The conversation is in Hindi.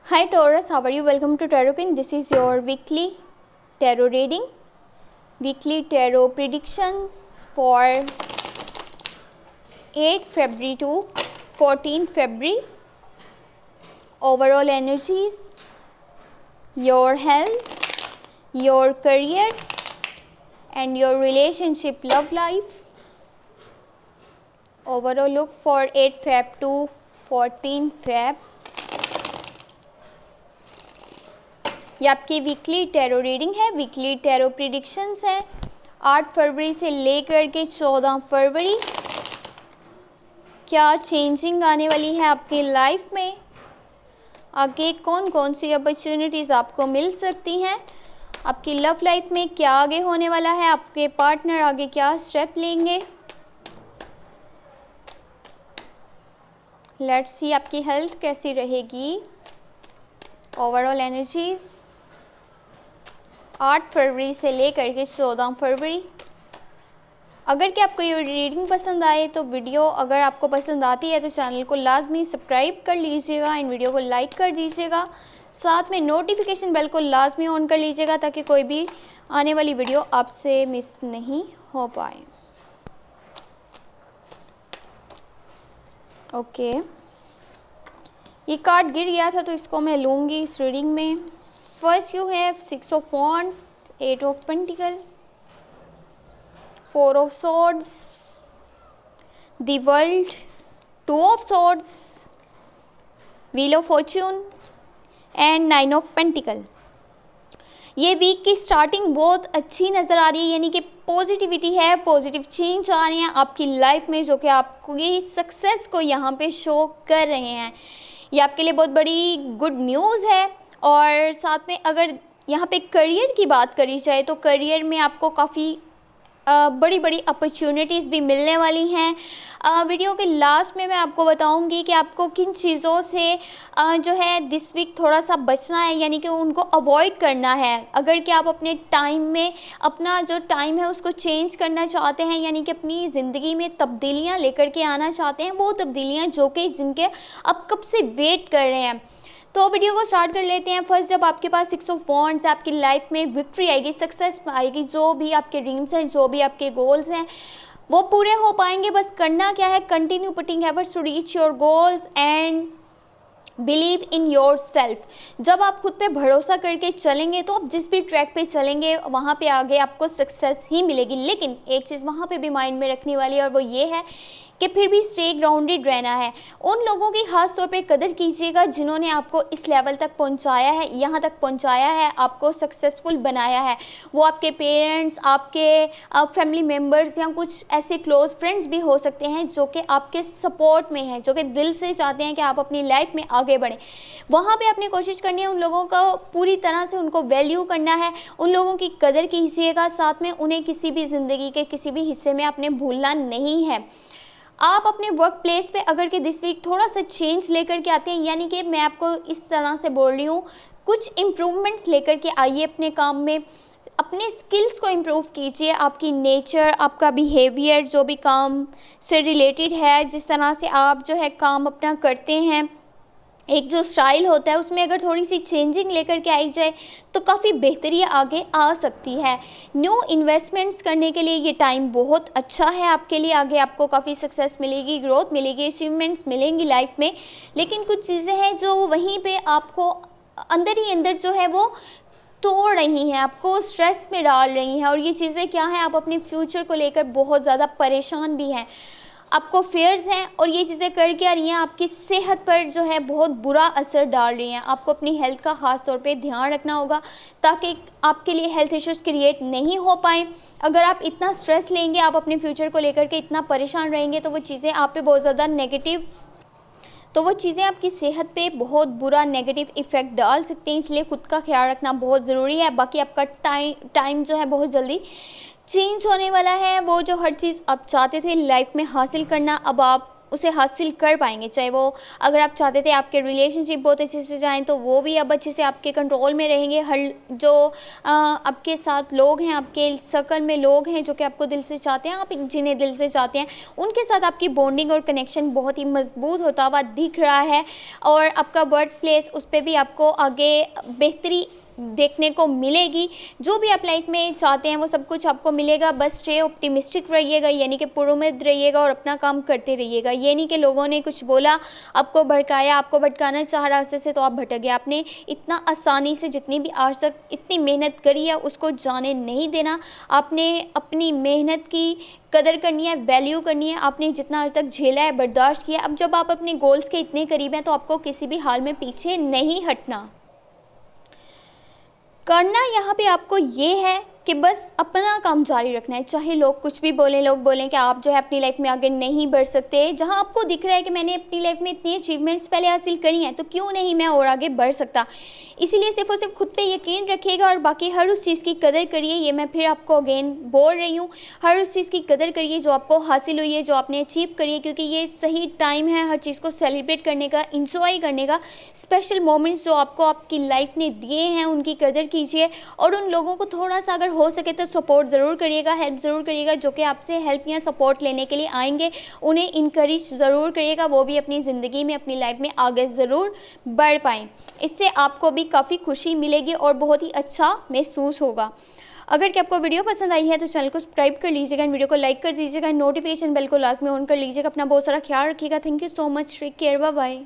Hi Taurus, how are you? Welcome to Tarot Queen. This is your weekly tarot reading, weekly tarot predictions for 8 February to 14 February. Overall energies, your health, your career and your relationship love life. Overall look for 8 Feb to 14 Feb. ये आपकी वीकली टैरो रीडिंग है, वीकली टैरो प्रिडिक्शंस है 8 फरवरी से लेकर के 14 फरवरी। क्या चेंजिंग आने वाली है आपकी लाइफ में, आगे कौन कौन सी अपॉर्चुनिटीज़ आपको मिल सकती हैं, आपकी लव लाइफ में क्या आगे होने वाला है, आपके पार्टनर आगे क्या स्टेप लेंगे। लेट्स सी आपकी हेल्थ कैसी रहेगी। ओवरऑल एनर्जीज 8 फरवरी से लेकर के 14 फरवरी। अगर कि आपको ये रीडिंग पसंद आए तो वीडियो अगर आपको पसंद आती है तो चैनल को लाजमी सब्सक्राइब कर लीजिएगा एंड वीडियो को लाइक कर दीजिएगा। साथ में नोटिफिकेशन बेल को लाजमी ऑन कर लीजिएगा ताकि कोई भी आने वाली वीडियो आपसे मिस नहीं हो पाए। ओके, ये कार्ड गिर गया था तो इसको मैं लूँगी इस रीडिंग में। First you have 6 of wands, 8 of pentacle, 4 of swords, the world, 2 of swords, wheel of Fortune and 9 of pentacle. ये वीक की स्टार्टिंग बहुत अच्छी नज़र आ रही है, यानी कि पॉजिटिविटी है, पॉजिटिव चेंज आ रहे हैं आपकी लाइफ में जो कि आपको ये सक्सेस को यहाँ पे शो कर रहे हैं। ये आपके लिए बहुत बड़ी गुड न्यूज़ है। और साथ में अगर यहाँ पे करियर की बात करी जाए तो करियर में आपको काफ़ी बड़ी बड़ी अपॉर्चुनिटीज़ भी मिलने वाली हैं। वीडियो के लास्ट में मैं आपको बताऊंगी कि आपको किन चीज़ों से जो है दिस वीक थोड़ा सा बचना है, यानी कि उनको अवॉइड करना है। अगर कि आप अपने टाइम में अपना जो टाइम है उसको चेंज करना चाहते हैं, यानी कि अपनी ज़िंदगी में तब्दीलियाँ लेकर के आना चाहते हैं, वो तब्दीलियाँ जो कि जिनके आप कब से वेट कर रहे हैं। तो वीडियो को स्टार्ट कर लेते हैं। फर्स्ट, जब आपके पास 6 ऑफ वॉन्ड्स है, आपकी लाइफ में विक्ट्री आएगी, सक्सेस आएगी, जो भी आपके ड्रीम्स हैं, जो भी आपके गोल्स हैं वो पूरे हो पाएंगे। बस करना क्या है, continue putting efforts to reach your goals and believe in yourself. जब आप खुद पे भरोसा करके चलेंगे तो आप जिस भी ट्रैक पे चलेंगे वहाँ पे आगे आपको सक्सेस ही मिलेगी। लेकिन एक चीज़ वहाँ पे भी माइंड में रखने वाली है और वो ये है कि फिर भी स्टे ग्राउंडेड रहना है। उन लोगों की खास तौर पे कदर कीजिएगा जिन्होंने आपको इस लेवल तक पहुंचाया है, यहाँ तक पहुंचाया है, आपको सक्सेसफुल बनाया है। वो आपके पेरेंट्स, आपके फैमिली मेम्बर्स या कुछ ऐसे क्लोज फ्रेंड्स भी हो सकते हैं जो कि आपके सपोर्ट में हैं, जो कि दिल से चाहते हैं कि आप अपनी लाइफ में आगे बढ़ें। वहाँ पर आपने कोशिश करनी है उन लोगों को पूरी तरह से उनको वैल्यू करना है, उन लोगों की कदर कीजिएगा। साथ में उन्हें किसी भी ज़िंदगी के किसी भी हिस्से में आपने भूलना नहीं है। आप अपने वर्क प्लेस पे अगर कि दिस वीक थोड़ा सा चेंज लेकर के आते हैं, यानी कि मैं आपको इस तरह से बोल रही हूँ, कुछ इम्प्रूवमेंट्स लेकर के आइए अपने काम में, अपने स्किल्स को इम्प्रूव कीजिए। आपकी नेचर, आपका बिहेवियर जो भी काम से रिलेटेड है, जिस तरह से आप जो है काम अपना करते हैं, एक जो स्टाइल होता है उसमें अगर थोड़ी सी चेंजिंग लेकर के आई जाए तो काफ़ी बेहतरी आगे आ सकती है। न्यू इन्वेस्टमेंट्स करने के लिए ये टाइम बहुत अच्छा है आपके लिए। आगे आपको काफ़ी सक्सेस मिलेगी, ग्रोथ मिलेगी, अचीवमेंट्स मिलेंगी लाइफ में। लेकिन कुछ चीज़ें हैं जो वहीं पे आपको अंदर ही अंदर जो है वो तोड़ रही हैं, आपको स्ट्रेस में डाल रही हैं। और ये चीज़ें क्या हैं, आप अपने फ्यूचर को लेकर बहुत ज़्यादा परेशान भी हैं, आपको फेयर्स हैं और ये चीज़ें कर क्या रही हैं, आपकी सेहत पर जो है बहुत बुरा असर डाल रही हैं। आपको अपनी हेल्थ का ख़ास तौर पे ध्यान रखना होगा ताकि आपके लिए हेल्थ इश्यूज़ क्रिएट नहीं हो पाएँ। अगर आप इतना स्ट्रेस लेंगे, आप अपने फ्यूचर को लेकर के इतना परेशान रहेंगे तो वो चीज़ें आप पे बहुत ज़्यादा आपकी सेहत पे बहुत बुरा नेगेटिव इफ़ेक्ट डाल सकते हैं। इसलिए खुद का ख्याल रखना बहुत ज़रूरी है। बाकी आपका टाइम जो है बहुत जल्दी चेंज होने वाला है। वो जो हर चीज़ आप चाहते थे लाइफ में हासिल करना, अब आप उसे हासिल कर पाएंगे। चाहे वो अगर आप चाहते थे आपके रिलेशनशिप बहुत अच्छे से जाएँ तो वो भी अब अच्छे से आपके कंट्रोल में रहेंगे। हर जो आपके साथ लोग हैं, आपके सर्कल में लोग हैं जो कि आपको दिल से चाहते हैं, आप जिन्हें दिल से चाहते हैं, उनके साथ आपकी बॉन्डिंग और कनेक्शन बहुत ही मजबूत होता हुआ दिख रहा है। और आपका वर्क प्लेस, उस पर भी आपको आगे बेहतरी देखने को मिलेगी। जो भी आप लाइफ में चाहते हैं वो सब कुछ आपको मिलेगा। बस स्टे ऑप्टिमिस्टिक रहिएगा, यानी कि पुरुमिद रहिएगा और अपना काम करते रहिएगा। ये नहीं कि लोगों ने कुछ बोला, आपको भड़काया, आपको भटकाना चाह रहा से तो आप भटक गए। आपने इतना आसानी से जितनी भी आज तक इतनी मेहनत करी है उसको जाने नहीं देना। आपने अपनी मेहनत की कदर करनी है, वैल्यू करनी है। आपने जितना आज तक झेला है, बर्दाश्त किया, अब जब आप अपने गोल्स के इतने करीब हैं तो आपको किसी भी हाल में पीछे नहीं हटना। करना यहाँ पे आपको ये है कि बस अपना काम जारी रखना है, चाहे लोग कुछ भी बोलें। लोग बोलें कि आप जो है अपनी लाइफ में आगे नहीं बढ़ सकते। जहाँ आपको दिख रहा है कि मैंने अपनी लाइफ में इतनी अचीवमेंट्स पहले हासिल करी हैं तो क्यों नहीं मैं और आगे बढ़ सकता। इसीलिए सिर्फ और सिर्फ खुद पे यकीन रखिएगा और बाकी हर उस चीज़ की कदर करिए। ये मैं फिर आपको अगेन बोल रही हूँ, हर उस चीज़ की कदर करिए जो आपको हासिल हुई है, जो आपने अचीव करी है, क्योंकि ये सही टाइम है हर चीज़ को सेलिब्रेट करने का, इंजॉय करने का। स्पेशल मोमेंट्स जो आपको आपकी लाइफ ने दिए हैं उनकी कदर कीजिए और उन लोगों को थोड़ा सा अगर हो सके तो सपोर्ट ज़रूर करिएगा, हेल्प ज़रूर करिएगा। जो कि आपसे हेल्प या सपोर्ट लेने के लिए आएंगे उन्हें इनकरेज ज़रूर करिएगा, वो भी अपनी ज़िंदगी में, अपनी लाइफ में आगे ज़रूर बढ़ पाएँ। इससे आपको भी काफ़ी खुशी मिलेगी और बहुत ही अच्छा महसूस होगा। अगर कि आपको वीडियो पसंद आई है तो चैनल को सब्सक्राइब कर लीजिएगा, वीडियो को लाइक कर दीजिएगा, नोटिफिकेशन बेल को लास्ट में ऑन कर लीजिएगा। अपना बहुत सारा ख्याल रखिएगा। Thank you so much, take care, bye bye.